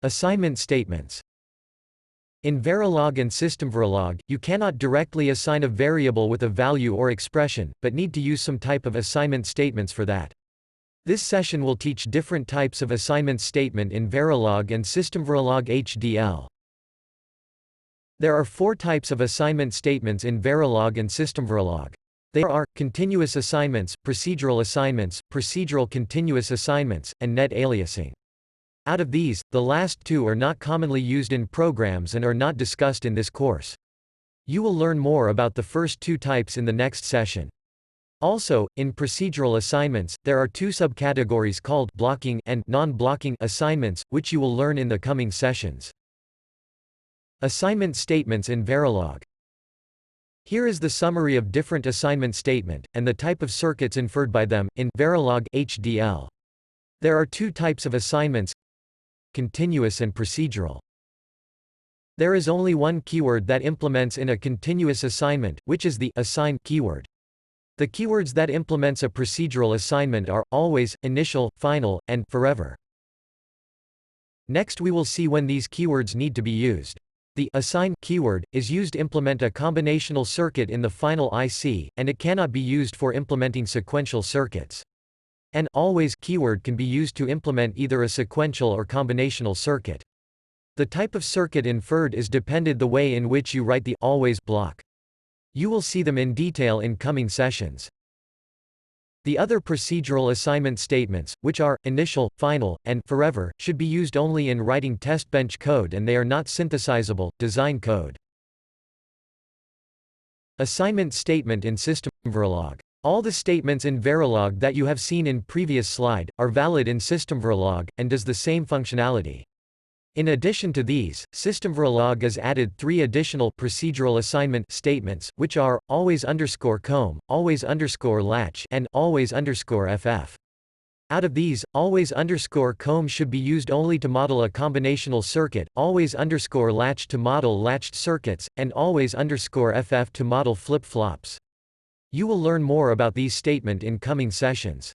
Assignment statements. In Verilog and Systemverilog, you cannot directly assign a variable with a value or expression, but need to use some type of assignment statements for that. This session will teach different types of assignment statement in Verilog and Systemverilog HDL. There are 4 types of assignment statements in Verilog and Systemverilog. They are continuous assignments, procedural assignments, procedural continuous assignments, and net aliasing. Out of these, the last 2 are not commonly used in programs and are not discussed in this course. You will learn more about the first 2 types in the next session. Also, in procedural assignments, there are 2 subcategories called blocking and non-blocking assignments, which you will learn in the coming sessions. Assignment statements in Verilog. Here is the summary of different assignment statement, and the type of circuits inferred by them, in Verilog HDL. There are 2 types of assignments: continuous and procedural. There is only one keyword that implements in a continuous assignment, which is the assign keyword. The keywords that implements a procedural assignment are always, initial, final, and forever. Next we will see when these keywords need to be used. The assign keyword is used to implement a combinational circuit in the final IC, and it cannot be used for implementing sequential circuits. An always keyword can be used to implement either a sequential or combinational circuit. The type of circuit inferred is depended the way in which you write the always block. You will see them in detail in coming sessions. The other procedural assignment statements, which are initial, final, and forever, should be used only in writing test bench code, and they are not synthesizable design code. Assignment statement in Systemverilog. All the statements in Verilog that you have seen in previous slide are valid in Systemverilog, and does the same functionality. In addition to these, Systemverilog has added 3 additional procedural assignment statements, which are always_comb, always_latch, and always_ff. Out of these, always_comb should be used only to model a combinational circuit, always_latch to model latched circuits, and always_ff to model flip-flops. You will learn more about these statements in coming sessions.